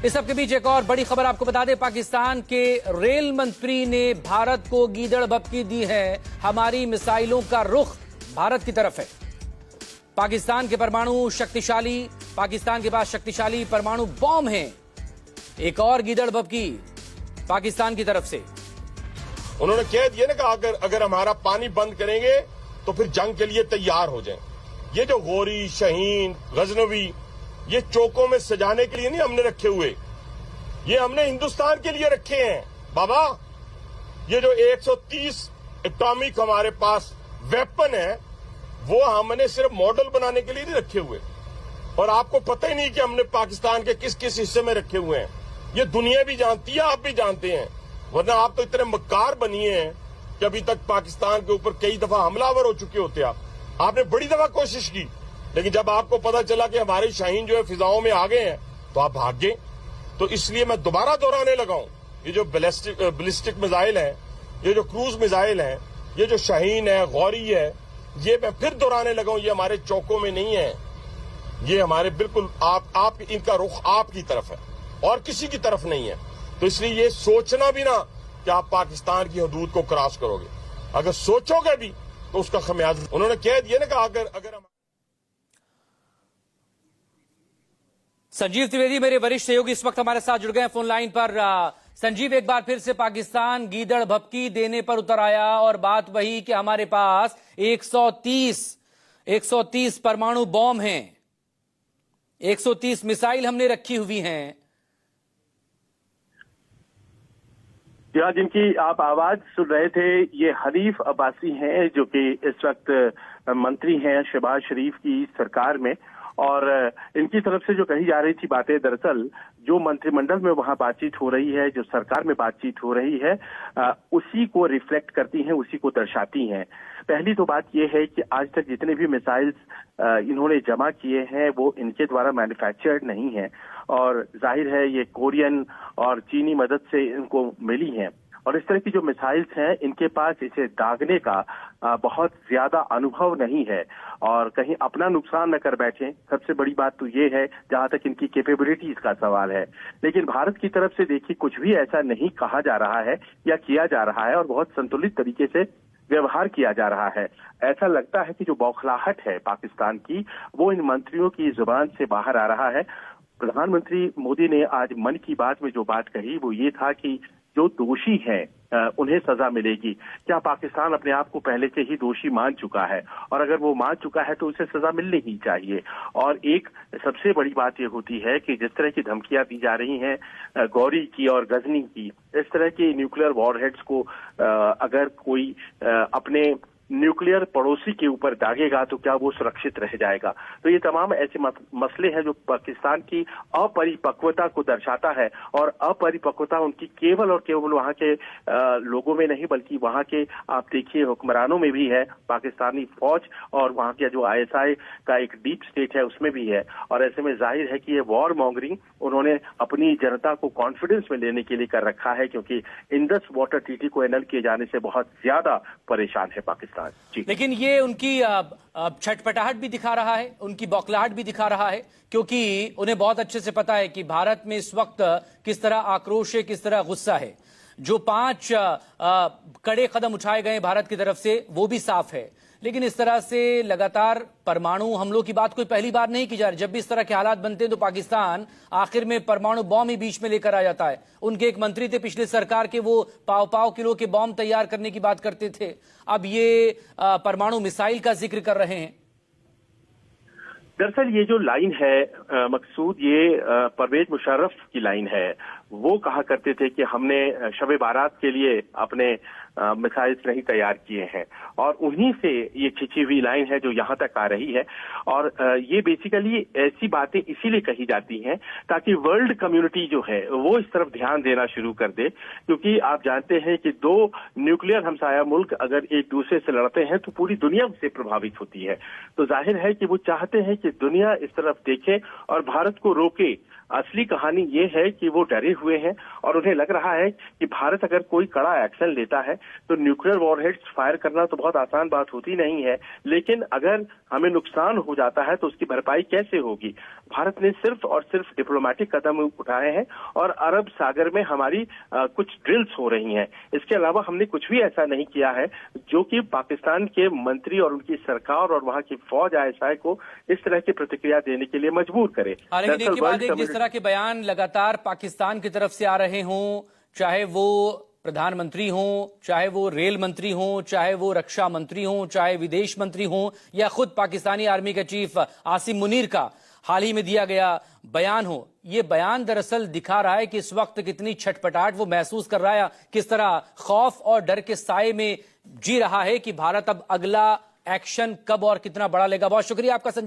इस सबके बीच एक और बड़ी खबर आपको बता दें, पाकिस्तान के रेल मंत्री ने भारत को गीदड़ भभकी दी है। हमारी मिसाइलों का रुख भारत की तरफ है। पाकिस्तान के पाकिस्तान के पास शक्तिशाली परमाणु बॉम्ब हैं। एक और गीदड़ भभकी पाकिस्तान की तरफ से। उन्होंने कह दिया ना कि अगर हमारा पानी बंद करेंगे तो फिर जंग के लिए तैयार हो जाएं। ये जो गोरी, शाहीन, गजनवी, ये चौकों में सजाने के लिए नहीं हमने रखे हुए, ये हमने हिंदुस्तान के लिए रखे हैं बाबा। ये जो 130 एटॉमिक हमारे पास वेपन है, वो हमने सिर्फ मॉडल बनाने के लिए नहीं रखे हुए। और आपको पता ही नहीं कि हमने पाकिस्तान के किस किस हिस्से में रखे हुए हैं। ये दुनिया भी जानती है, आप भी जानते हैं, वरना आप तो इतने मक्कार बनिए हैं कि अभी तक पाकिस्तान के ऊपर कई दफा हमलावर हो चुके होते। आपने बड़ी दफा कोशिश की, लेकिन जब आपको पता चला कि हमारे शाहीन जो है फिजाओं में आ गए हैं तो आप भाग गए। तो इसलिए मैं दोबारा दोहराने लगा हूं, ये जो बैलिस्टिक मिसाइल है, ये जो क्रूज मिसाइल है, ये जो शाहीन है, गौरी है, ये मैं फिर दोहराने लगा हूं, ये हमारे चौकों में नहीं है। ये हमारे बिल्कुल आप इनका रुख आपकी तरफ है और किसी की तरफ नहीं है। तो इसलिए ये सोचना भी ना कि आप पाकिस्तान की हदूद को क्रॉस करोगे। अगर सोचोगे भी तो उसका खमियाजा उन्होंने कह दिया ना कि अगर संजीव त्रिवेदी मेरे वरिष्ठ सहयोगी इस वक्त हमारे साथ जुड़ गए हैं फोन लाइन पर। संजीव, एक बार फिर से पाकिस्तान गीदड़ भभकी देने पर उतर आया और बात वही कि हमारे पास 130 परमाणु बॉम्ब हैं, 130 मिसाइल हमने रखी हुई हैं। या जिनकी आप आवाज सुन रहे थे, ये हनीफ अब्बासी हैं जो कि इस वक्त मंत्री हैं शहबाज शरीफ की सरकार में। और इनकी तरफ से जो कही जा रही थी बातें, दरअसल जो मंत्रिमंडल में वहां बातचीत हो रही है, जो सरकार में बातचीत हो रही है, उसी को रिफ्लेक्ट करती हैं, उसी को दर्शाती हैं। पहली तो बात यह है कि आज तक जितने भी मिसाइल्स इन्होंने जमा किए हैं वो इनके द्वारा मैन्युफैक्चर्ड नहीं है, और जाहिर है ये कोरियन और चीनी मदद से इनको मिली हैं। और इस तरह की जो मिसाइल्स हैं, इनके पास इसे दागने का बहुत ज्यादा अनुभव नहीं है और कहीं अपना नुकसान न कर बैठे। सबसे बड़ी बात तो ये है जहां तक इनकी कैपेबिलिटीज का सवाल है। लेकिन भारत की तरफ से देखिए कुछ भी ऐसा नहीं कहा जा रहा है या किया जा रहा है, और बहुत संतुलित तरीके से व्यवहार किया जा रहा है। ऐसा लगता है कि जो बौखलाहट है पाकिस्तान की, वो इन मंत्रियों की जुबान से बाहर आ रहा है। प्रधानमंत्री मोदी ने आज मन की बात में जो बात कही वो ये था कि जो दोषी हैं उन्हें सजा मिलेगी। क्या पाकिस्तान अपने आप को पहले से ही दोषी मान चुका है? और अगर वो मान चुका है तो उसे सजा मिलनी ही चाहिए। और एक सबसे बड़ी बात ये होती है कि जिस तरह की धमकियां दी जा रही हैं गौरी की और गजनी की, इस तरह के न्यूक्लियर वॉरहेड्स को अगर कोई अपने न्यूक्लियर पड़ोसी के ऊपर दागेगा तो क्या वो सुरक्षित रह जाएगा? तो ये तमाम ऐसे मसले हैं जो पाकिस्तान की अपरिपक्वता को दर्शाता है। और अपरिपक्वता उनकी केवल और केवल वहां के लोगों में नहीं, बल्कि वहां के आप देखिए हुक्मरानों में भी है। पाकिस्तानी फौज और वहां के जो ISI का एक डीप स्टेट है उसमें भी है। और ऐसे में जाहिर है कि ये वॉर मॉन्गरिंग उन्होंने अपनी जनता को कॉन्फिडेंस में लेने के लिए कर रखा है, क्योंकि इंडस वाटर ट्रीटी को एनल किए जाने से बहुत ज्यादा परेशान है पाकिस्तान। लेकिन ये उनकी छटपटाहट भी दिखा रहा है, उनकी बौखलाहट भी दिखा रहा है, क्योंकि उन्हें बहुत अच्छे से पता है कि भारत में इस वक्त किस तरह आक्रोश है, किस तरह गुस्सा है। जो 5 कड़े कदम उठाए गए भारत की तरफ से वो भी साफ है, लेकिन इस तरह से लगातार परमाणु हमलों की बात कोई पहली बार नहीं की जा रही। जब भी इस तरह के हालात बनते हैं तो पाकिस्तान आखिर में परमाणु बॉम्ब ही बीच में लेकर आ जाता है। उनके एक मंत्री थे पिछले सरकार के, वो पाव किलो के बॉम्ब तैयार करने की बात करते थे, अब ये परमाणु मिसाइल का जिक्र कर रहे हैं। दरअसल ये जो लाइन है मकसूद, ये परवेज मुशर्रफ की लाइन है। वो कहा करते थे कि हमने शब बारात के लिए अपने मिसाइल्स नहीं तैयार किए हैं, और उन्हीं से ये खिंची हुई लाइन है जो यहाँ तक आ रही है। और ये बेसिकली ऐसी बातें इसीलिए कही जाती हैं ताकि वर्ल्ड कम्युनिटी जो है वो इस तरफ ध्यान देना शुरू कर दे, क्योंकि आप जानते हैं कि 2 न्यूक्लियर हमसाया मुल्क अगर एक दूसरे से लड़ते हैं तो पूरी दुनिया उससे प्रभावित होती है। तो जाहिर है कि वो चाहते हैं कि दुनिया इस तरफ देखे और भारत को रोके असली कहानी ये है कि वो डरे हुए हैं और उन्हें लग रहा है कि भारत अगर कोई कड़ा एक्शन लेता है तो न्यूक्लियर वॉरहेड्स फायर करना तो बहुत आसान बात होती नहीं है, लेकिन अगर हमें नुकसान हो जाता है तो उसकी भरपाई कैसे होगी। भारत ने सिर्फ और सिर्फ डिप्लोमेटिक कदम उठाए हैं और अरब सागर में हमारी कुछ ड्रिल्स हो रही हैं। इसके अलावा हमने कुछ भी ऐसा नहीं किया है जो कि पाकिस्तान के मंत्री और उनकी सरकार और वहां की फौज ISI को इस तरह की प्रतिक्रिया देने के लिए मजबूर करे। हालांकि देखिए बात, जिस तरह के बयान लगातार पाकिस्तान की तरफ से आ रहे हों, चाहे वो प्रधानमंत्री हों, चाहे वो रेल मंत्री हों, चाहे वो रक्षा मंत्री हों, चाहे विदेश मंत्री हों, या खुद पाकिस्तानी आर्मी के चीफ आसिम मुनीर का हाल ही में दिया गया बयान हो, ये बयान दरअसल दिखा रहा है कि इस वक्त कितनी छटपटाहट वो महसूस कर रहा है, किस तरह खौफ और डर के साए में जी रहा है कि भारत अब अगला एक्शन कब और कितना बड़ा लेगा। बहुत शुक्रिया आपका संजीव।